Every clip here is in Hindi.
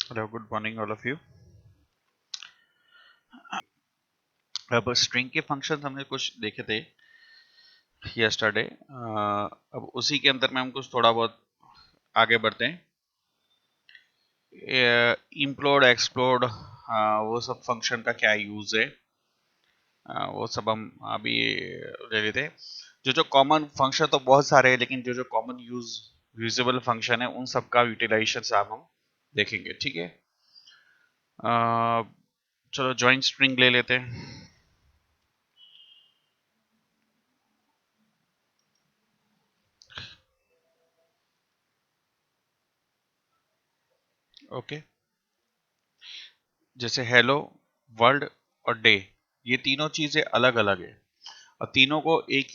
Hello, good morning, all of you. अब स्ट्रिंग के फंक्शंस हमने कुछ देखे थे यस्टरडे। अब उसी के अंदर में हम कुछ थोड़ा बहुत आगे बढ़ते हैं। इम्प्लोड एक्सप्लोड वो सब फंक्शन का क्या यूज है, वो सब हम अभी ले लेते हैं। जो कॉमन फंक्शन तो बहुत सारे हैं, लेकिन जो कॉमन यूजेबल फंक्शन है उन सब का यूटिलाइजेशन हम देखेंगे। ठीक है, चलो जॉइंट स्ट्रिंग ले लेते हैं। ओके, जैसे हेलो, वर्ल्ड और डे, ये तीनों चीजें अलग अलग है और तीनों को एक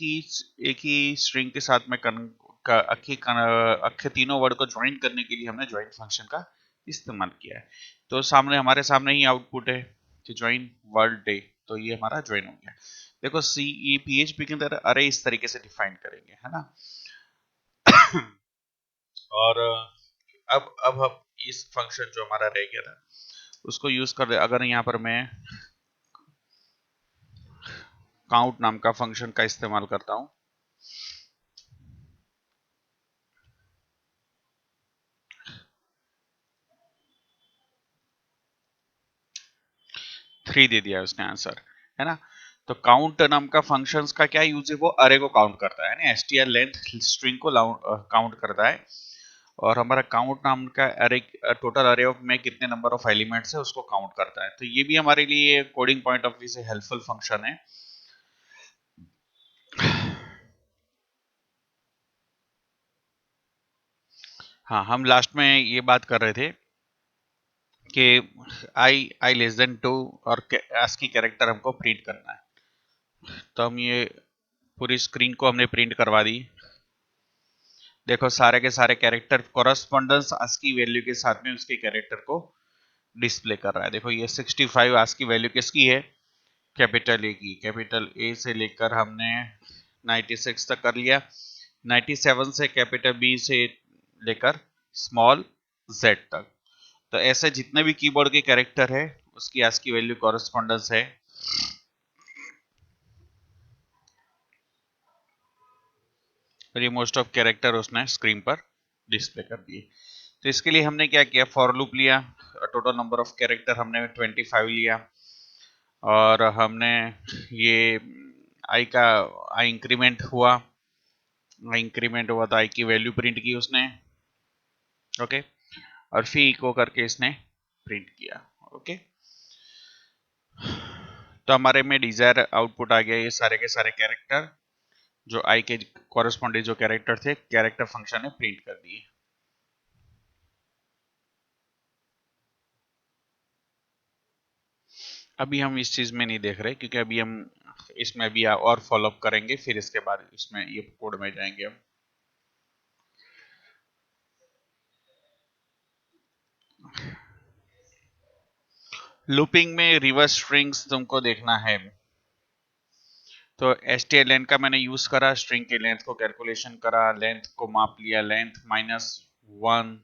ही स्ट्रिंग के साथ में अखे तीनों वर्ड को ज्वाइन करने के लिए हमने ज्वाइन फंक्शन का इस्तेमाल किया है। तो हमारे सामने ही आउटपुट है कि ज्वाइन वर्ल्ड डे, तो ये हमारा ज्वाइन हो गया। देखो सी ई PHP के अंदर अरे इस तरीके से डिफाइन करेंगे, है ना। और अब हम इस फंक्शन जो हमारा रह गया था उसको यूज कर दे। अगर यहाँ पर मैं काउंट नाम का फंक्शन का इस्तेमाल करता हूं, थ्री दे दिया उसने आंसर, है ना। तो काउंट नाम का फंक्शंस का क्या यूज है, वो अरे को काउंट करता है ना, एसटीआर लेंथ स्ट्रिंग को काउंट करता है। और हमारा काउंट नाम का अरे टोटल अरे ऑफ में कितने नंबर ऑफ एलिमेंट्स है उसको काउंट करता है। तो ये भी हमारे लिए कोडिंग पॉइंट ऑफ व्यू से हेल्पफुल फंक्शन है। हाँ, हम लास्ट में ये बात कर रहे थे कि आई लेस देन 2 और ASCII कैरेक्टर हमको प्रिंट करना है। तो हम ये पूरी स्क्रीन को हमने प्रिंट करवा दी। देखो सारे के सारे कैरेक्टर कॉरस्पॉन्डेंस ASCII वैल्यू के साथ में उसके कैरेक्टर को डिस्प्ले कर रहा है। देखो ये 65 ASCII वैल्यू किसकी है, कैपिटल ए की। कैपिटल ए से लेकर हमने 96 तक कर लिया, 97 से कैपिटल बी से लेकर स्मॉल जेड तक। तो ऐसे जितने भी कीबोर्ड के कैरेक्टर है उसकी ASCII वैल्यू कॉरस्पॉन्डेंस है। और ये मोस्ट ऑफ कैरेक्टर उसने स्क्रीन पर डिस्प्ले कर दिए। तो इसके लिए हमने क्या किया, फॉर लूप लिया, टोटल नंबर ऑफ कैरेक्टर हमने 25 लिया और हमने ये आई इंक्रीमेंट हुआ तो आई की वैल्यू प्रिंट की उसने। ओके, और फी इको करके इसने प्रिंट किया। ओके, तो हमारे में डिजायर आउटपुट आ गया, ये सारे के सारे कैरेक्टर जो आई के कॉरेस्पॉन्डिंग जो कैरेक्टर थे कैरेक्टर फंक्शन ने प्रिंट कर दिए। अभी हम इस चीज में नहीं देख रहे क्योंकि अभी हम इसमें भी और फॉलोअप करेंगे, फिर इसके बाद इसमें ये कोड में जाएंगे हम। लूपिंग में रिवर्स स्ट्रिंग्स तुमको देखना है। तो stl लेंथ का मैंने यूज करा, स्ट्रिंग के लेंथ को कैलकुलेशन करा, लेंथ को माप लिया, length -1,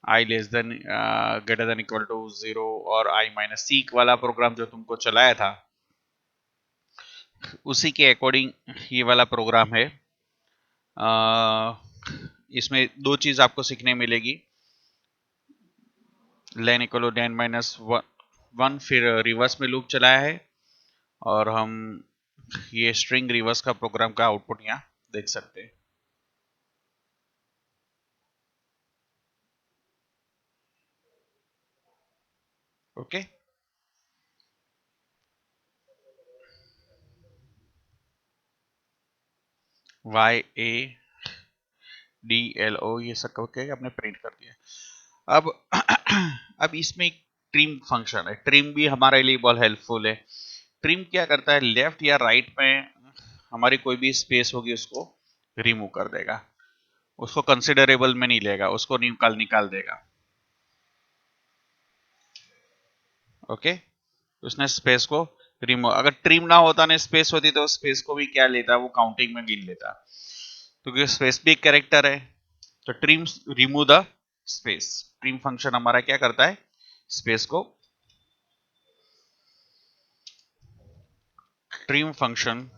I less than greater than equal to 0 और आई माइनस सीक वाला प्रोग्राम जो तुमको चलाया था उसी के अकॉर्डिंग ये वाला प्रोग्राम है। इसमें दो चीज आपको सीखने मिलेगी, लेन इक्वल टू लेन -1, फिर रिवर्स में लूप चलाया है और हम ये स्ट्रिंग रिवर्स का प्रोग्राम का आउटपुट यहाँ देख सकते हैं। ओके, YADLO ये सब करके आपने प्रिंट कर दिया। अब अब इसमें एक ट्रिम फंक्शन है, ट्रिम भी हमारे लिए बहुत हेल्पफुल है। ट्रिम क्या करता है, लेफ्ट या राइट में हमारी कोई भी स्पेस होगी उसको रिमूव कर देगा, उसको कंसिडरेबल में नहीं लेगा, उसको निकाल निकाल देगा। ओके, उसने स्पेस को रिमूव, अगर ट्रिम ना होता ना स्पेस होती तो स्पेस को भी क्या लेता, वो काउंटिंग में गिन लेता। तो क्योंकि स्पेस भी एक कैरेक्टर है तो trim remove the space, trim function हमारा क्या करता है, स्पेस को trim function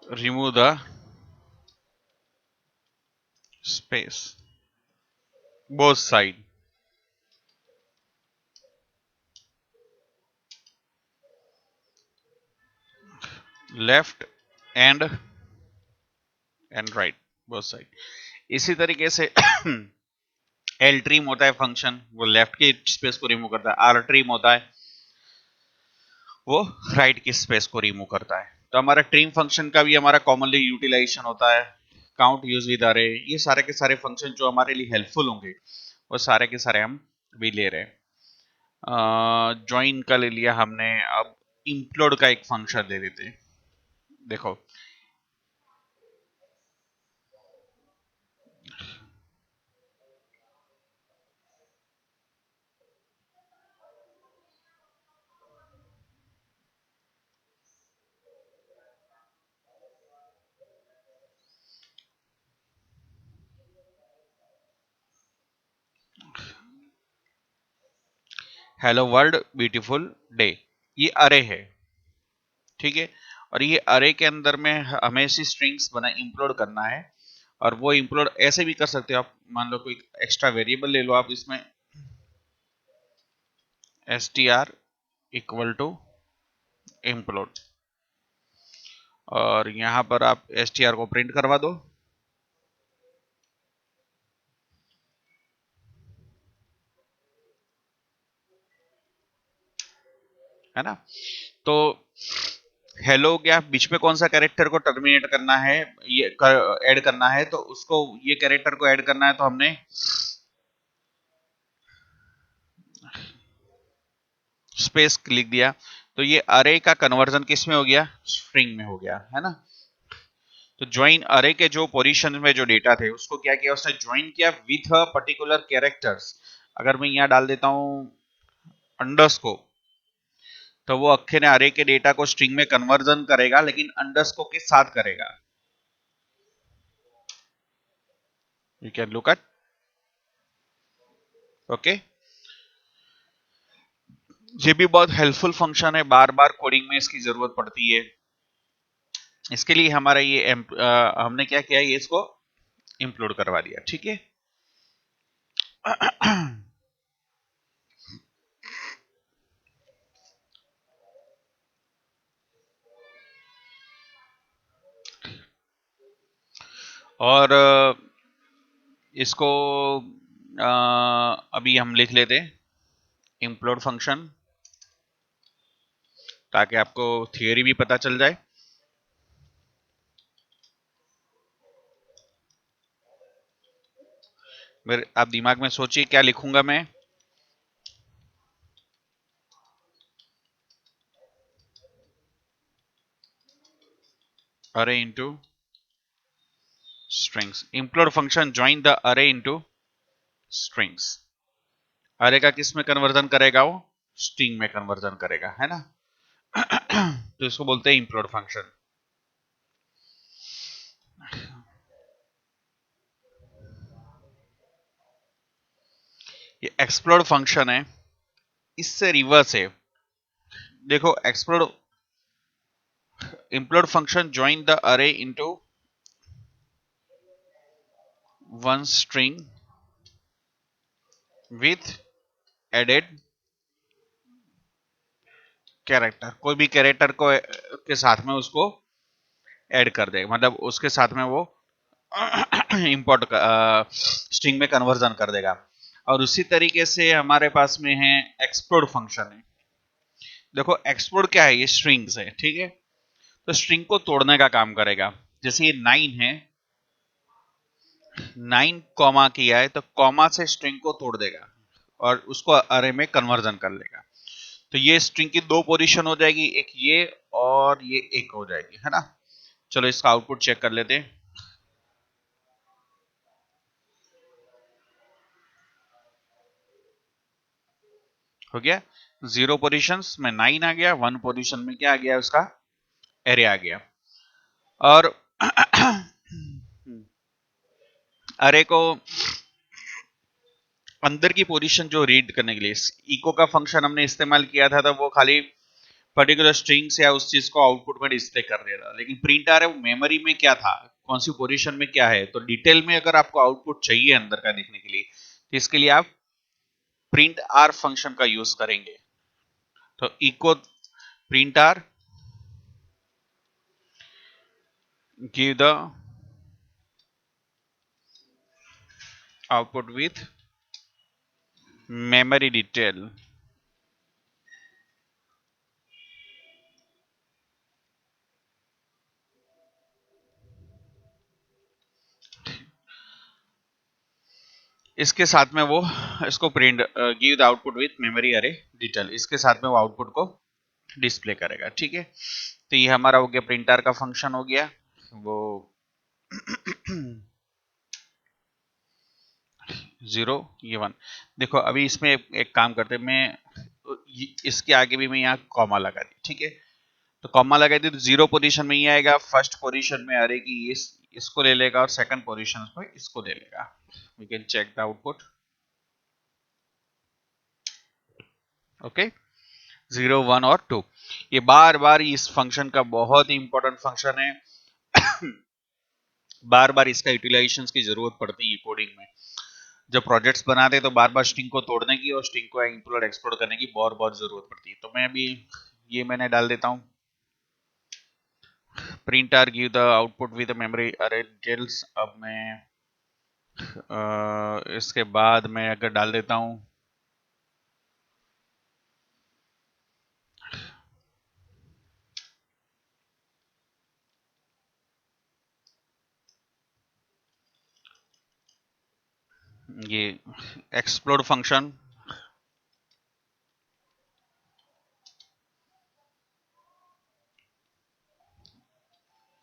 remove the space both side left and right both side. इसी तरीके से एल ट्रिम होता है फंक्शन, वो लेफ्ट की स्पेस को रिमूव करता है। आर ट्रिम होता है, वो राइट की स्पेस को रिमूव करता है। तो हमारा ट्रिम फंक्शन का भी हमारा कॉमनली यूटिलाइजेशन होता है काउंट यूज विद अरे। ये सारे के सारे फंक्शन जो हमारे लिए हेल्पफुल होंगे वो सारे के सारे हम भी ले रहे हैं। ज्वाइन का ले लिया हमने, अब इंप्लोड का एक फंक्शन ले लेते हैं। देखो हेलो वर्ल्ड ब्यूटीफुल डे, ये अरे है, ठीक है। और ये अरे के अंदर में हमें सी स्ट्रिंग्स बना इंप्लोड करना है। और वो इंप्लोड ऐसे भी कर सकते हो आप, मान लो कोई एक्स्ट्रा वेरिएबल ले लो आप इसमें, str इक्वल टू इंप्लोड, और यहां पर आप str को प्रिंट करवा दो, है ना। तो हेलो गया, बीच में कौन सा कैरेक्टर को टर्मिनेट करना है, ये ऐड करना है, तो उसको ये कैरेक्टर को ऐड करना है, तो हमने स्पेस लिख दिया। तो ये अरे का कन्वर्जन किस में हो गया, स्ट्रिंग में हो गया, है ना। तो ज्वाइन अरे के जो पोजीशन में जो डेटा थे उसको क्या किया, उसने ज्वाइन किया विथ अ पर्टिकुलर कैरेक्टर्स। अगर मैं यहां डाल देता हूं अंडरस्कोर, तो वो अक्षय ने अरे के डेटा को स्ट्रिंग में कन्वर्जन करेगा, लेकिन अंडरस्कोर के साथ करेगा। You can look at, okay. ये भी बहुत हेल्पफुल फंक्शन है, बार बार कोडिंग में इसकी जरूरत पड़ती है। इसके लिए हमारा ये हमने क्या किया, ये इसको इंक्लूड करवा दिया, ठीक है। और इसको अभी हम लिख लेते हैं इंप्लोड फंक्शन, ताकि आपको थियरी भी पता चल जाए। मेरे आप दिमाग में सोचिए क्या लिखूंगा मैं। Array into strings, implode function join the array into strings. Array का किस में कन्वर्जन करेगा, वो स्ट्रिंग में कन्वर्जन करेगा, है ना। तो इसको बोलते हैं इंप्लोड फंक्शन। ये एक्सप्लोड फंक्शन है, इससे रिवर्स है। देखो explode, implode function join the array into one string with added character. कोई भी कैरेक्टर को के साथ में उसको ऐड कर देगा, मतलब उसके साथ में वो इंपोर्ट स्ट्रिंग में कन्वर्जन कर देगा। और उसी तरीके से हमारे पास में है एक्सप्लोड फंक्शन है। देखो एक्सप्लोड क्या है, ये स्ट्रिंग्स है, ठीक है। तो स्ट्रिंग को तोड़ने का काम करेगा। जैसे ये 9 है, 9 कॉमा किया है, तो कॉमा से स्ट्रिंग को तोड़ देगा और उसको अरे में कन्वर्जन कर लेगा। तो ये स्ट्रिंग की दो पोजीशन हो जाएगी, एक ये और ये एक हो जाएगी, है ना। चलो इसका आउटपुट चेक कर लेते हैं। हो गया, 0 पोजीशंस में 9 आ गया, 1 पोजीशन में क्या आ गया, उसका एरे आ गया। और अरे को अंदर की पोजीशन जो रीड करने के लिए इको का फंक्शन हमने इस्तेमाल किया था, तो वो खाली पर्टिकुलर स्ट्रिंग्स या उस चीज को आउटपुट में डिस्प्ले कर दे रहा। लेकिन प्रिंट आर है मेमोरी में क्या था, कौन सी पोजीशन में क्या है, तो डिटेल में अगर आपको आउटपुट चाहिए अंदर का देखने के लिए, तो इसके लिए आप प्रिंट आर फंक्शन का यूज करेंगे। तो echo print r give the output with memory detail. इसके साथ में वो इसको print give the output with memory array detail, इसके साथ में वो आउटपुट को डिस्प्ले करेगा। ठीक है, तो ये हमारा हो गया प्रिंटर का फंक्शन हो गया वो 0 ये 1। देखो अभी इसमें एक काम करते हैं, मैं इसके आगे भी मैं यहाँ कॉमा लगा दी। ठीक है, तो कॉमा लगा दी तो 0 पोजीशन में ही आएगा, फर्स्ट पोजीशन में अरे की इसको ले लेगा और सेकंड पोजीशन पे इसको ले लेगा। We can check the output. Okay, 0 1 और 2 ये बार बार इस फंक्शन का बहुत ही इंपॉर्टेंट फंक्शन है। बार बार इसका यूटिलाइजेशन की जरूरत पड़ती है कोडिंग में। जब प्रोजेक्ट्स बनाते हैं तो बार बार स्ट्रिंग को तोड़ने की और स्ट्रिंग को इंक्लूड एक्सप्लोर करने की बहुत बहुत जरूरत पड़ती है। तो मैं अभी ये मैंने डाल देता हूँ, print r give the output with memory array details. अब मैं इसके बाद मैं अगर डाल देता हूँ ये एक्सप्लोर फंक्शन,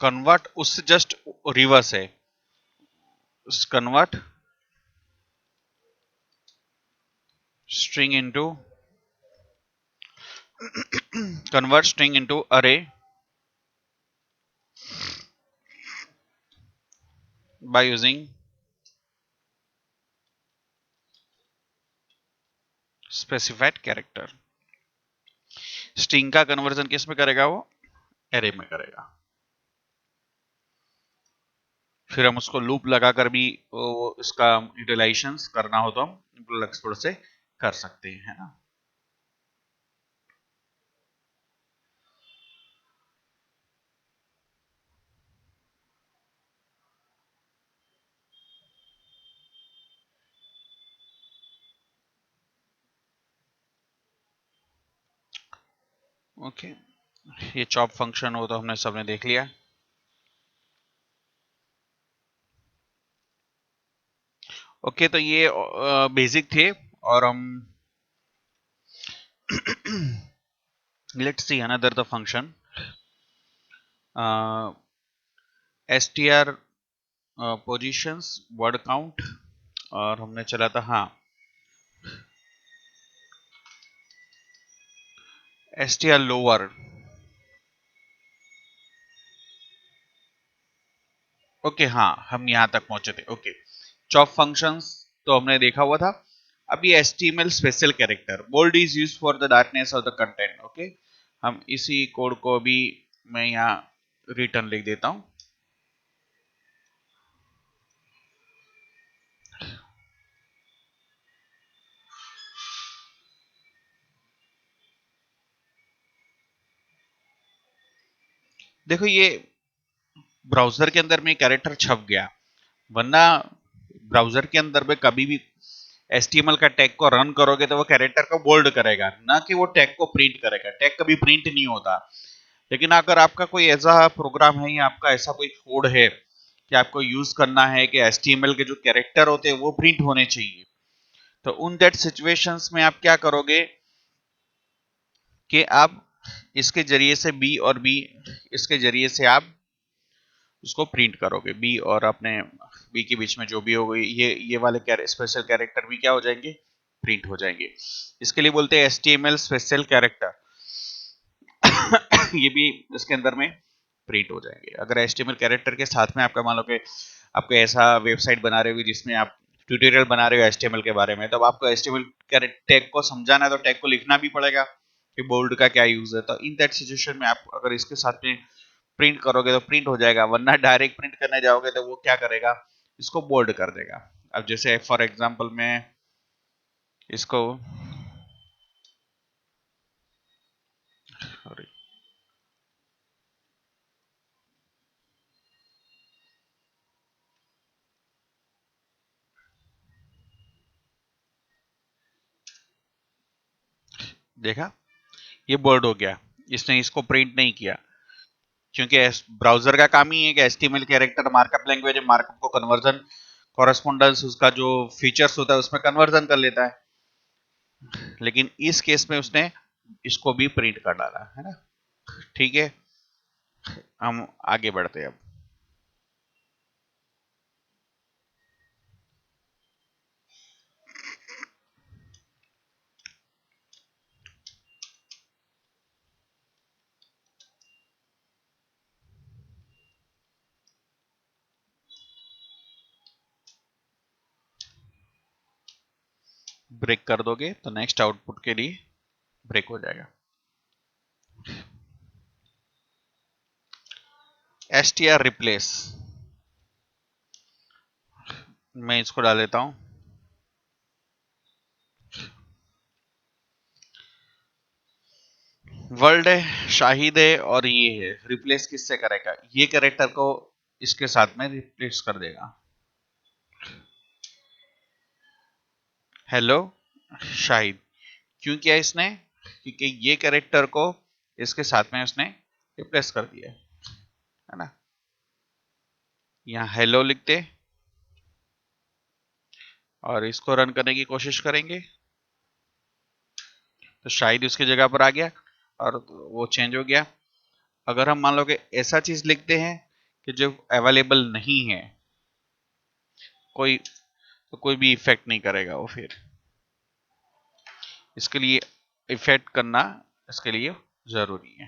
कन्वर्ट उससे जस्ट रिवर्स है, convert string into convert string into array by using specified character। String का कन्वर्जन किस में करेगा, वो एरे में करेगा। फिर हम उसको लूप लगाकर भी वो इसका यूटिलाइजेशन करना हो तो हम इंप्लीमेंट एक्सप्लोर से कर सकते हैं, है ना। ओके, ये चॉप फंक्शन हो तो हमने सबने देख लिया। ओके, तो ये बेसिक थे और हम let's see another the function str positions word count, और हमने चला था हाँ str लोअर। ओके हाँ, हम यहां तक पहुंचे थे। ओके, चॉप फंक्शंस तो हमने देखा हुआ था। अभी HTML special character bold is use for the darkness of the content. Okay, हम इसी कोड को भी मैं यहाँ रिटर्न लिख देता हूं। देखो ये ब्राउजर के अंदर में कैरेक्टर छप गया, वरना ब्राउजर के अंदर में कभी भी HTML का टैग को रन करोगे तो वो कैरेक्टर को बोल्ड करेगा, ना कि वो टैग को प्रिंट करेगा। टैग कभी प्रिंट नहीं होता। लेकिन अगर आपका कोई ऐसा प्रोग्राम है या आपका ऐसा कोई कोड है कि आपको यूज करना है कि HTML के जो कैरेक्टर होते हैं वो प्रिंट होने चाहिए, तो उन दैट सिचुएशंस में आप क्या करोगे कि आप इसके जरिए से बी और बी, इसके जरिए से आप उसको प्रिंट करोगे। बी और अपने बी के बीच में जो भी होगा ये वाले स्पेशल कैरेक्टर भी क्या हो जाएंगे, प्रिंट हो जाएंगे। इसके लिए बोलते हैं HTML स्पेशल कैरेक्टर। ये भी इसके अंदर में प्रिंट हो जाएंगे। अगर HTML कैरेक्टर के साथ में आपका मान लो कि आपको ऐसा वेबसाइट बना रहे हो जिसमें आप ट्यूटोरियल बना रहे हो HTML के बारे में, तब आपको HTML टैग को समझाना है तो टैग को लिखना भी पड़ेगा कि बोल्ड का क्या यूज है। तो इन दैट सिचुएशन में आप अगर इसके साथ में प्रिंट करोगे तो प्रिंट हो जाएगा, वरना डायरेक्ट प्रिंट करने जाओगे तो वो क्या करेगा, इसको बोल्ड कर देगा। अब जैसे फॉर एग्जांपल मैं इसको देखा, ये बोल्ड हो गया, इसने इसको प्रिंट नहीं किया, क्योंकि ब्राउजर का काम ही है कि HTML कैरेक्टर मार्कअप लैंग्वेज है, मार्कअप को कन्वर्जन कॉरेस्पोंडेंस उसका जो फीचर्स होता है उसमें कन्वर्जन कर लेता है। लेकिन इस केस में उसने इसको भी प्रिंट कर डाला है ना। ठीक है, हम आगे बढ़ते हैं अब। ब्रेक कर दोगे तो नेक्स्ट आउटपुट के लिए ब्रेक हो जाएगा। str रिप्लेस, मैं इसको डाल लेता हूं, वर्ल्ड है, शाहिद है और ये है। रिप्लेस किससे करेगा, ये कैरेक्टर को इसके साथ में रिप्लेस कर देगा। हेलो शाहिद, क्यों किया इसने, क्योंकि ये कैरेक्टर को इसके साथ में उसने रिप्लेस कर दिया है ना। यहाँ हेलो लिखते और इसको रन करने की कोशिश करेंगे तो शायद उसकी जगह पर आ गया और वो चेंज हो गया। अगर हम मान लो कि ऐसा चीज लिखते हैं कि जो अवेलेबल नहीं है, कोई तो कोई भी इफेक्ट नहीं करेगा वो, फिर इसके लिए इफेक्ट करना इसके लिए जरूरी है।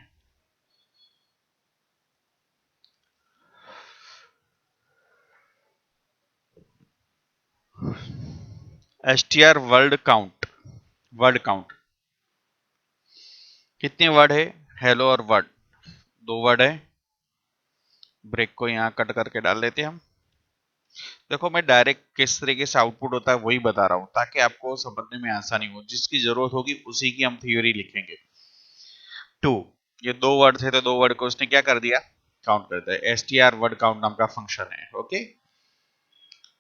str वर्ड काउंट कितने वर्ड है, हेलो और वर्ड, दो वर्ड है। ब्रेक को यहाँ कट करके डाल देते हैं हम। देखो मैं डायरेक्ट किस तरीके से आउटपुट होता है वही बता रहा हूं, ताकि आपको समझने में आसानी हो। जिसकी जरूरत होगी उसी की हम थ्योरी लिखेंगे। टू, ये दो वर्ड थे तो दो वर्ड को उसने क्या कर दिया, काउंट कर दिया। str वर्ड काउंट नाम का फंक्शन है। ओके,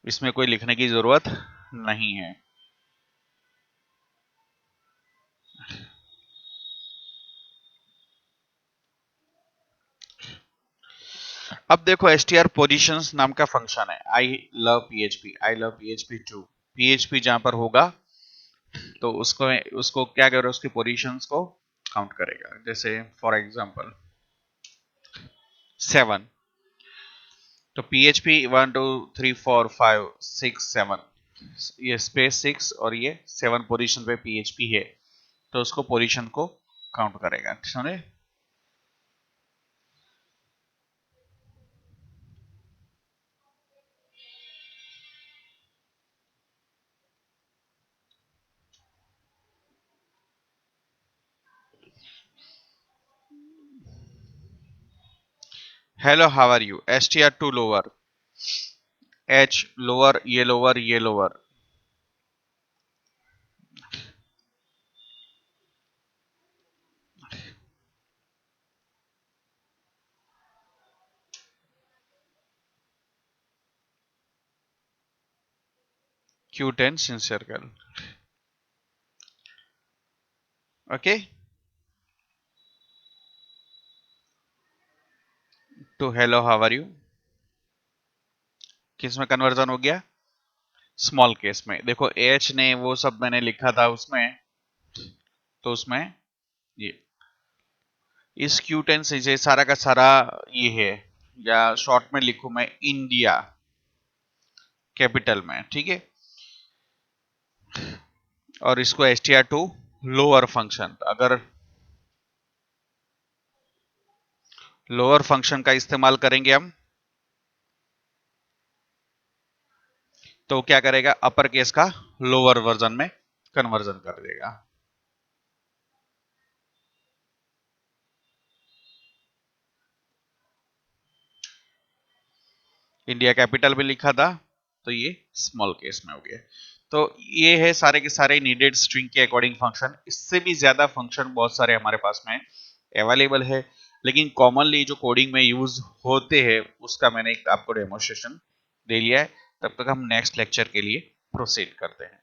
इसमें कोई लिखने की जरूरत नहीं है। अब देखो str पोजीशंस नाम का फंक्शन है। I love PHP too, PHP जहां पर होगा तो उसको उसको क्या करेगा, उसकी पोजीशंस को काउंट करेगा। जैसे फॉर एग्जांपल 7, तो PHP 1 2 3 4 5 6 7, ये स्पेस 6 और ये 7 पोजीशन पे PHP है, तो उसको पोजीशन को काउंट करेगा। सुने, hello how are you, str2 lower, h lower, ये लोअर, ये lower, Q10 sincere girl। Okay, तो हेलो हाउ आर यू किस में कन्वर्जन हो गया, स्मॉल केस में। देखो h ने वो सब मैंने लिखा था उसमें, तो उसमें ये इस Q10 से ये सारा का सारा ये है, या शॉर्ट में लिखूं मैं इंडिया कैपिटल में, ठीक है। और इसको str2 लोअर फंक्शन, अगर लोअर फंक्शन का इस्तेमाल करेंगे हम तो क्या करेगा, अपर केस का लोअर वर्जन में कन्वर्जन कर देगा। इंडिया कैपिटल में लिखा था तो ये स्मॉल केस में हो गया। तो ये है सारे के सारे नीडेड स्ट्रिंग के अकॉर्डिंग फंक्शन। इससे भी ज्यादा फंक्शन बहुत सारे हमारे पास में अवेलेबल है, लेकिन कॉमनली जो कोडिंग में यूज होते हैं उसका मैंने एक आपको डेमोन्स्ट्रेशन दे लिया है। तब तक हम नेक्स्ट लेक्चर के लिए प्रोसीड करते हैं।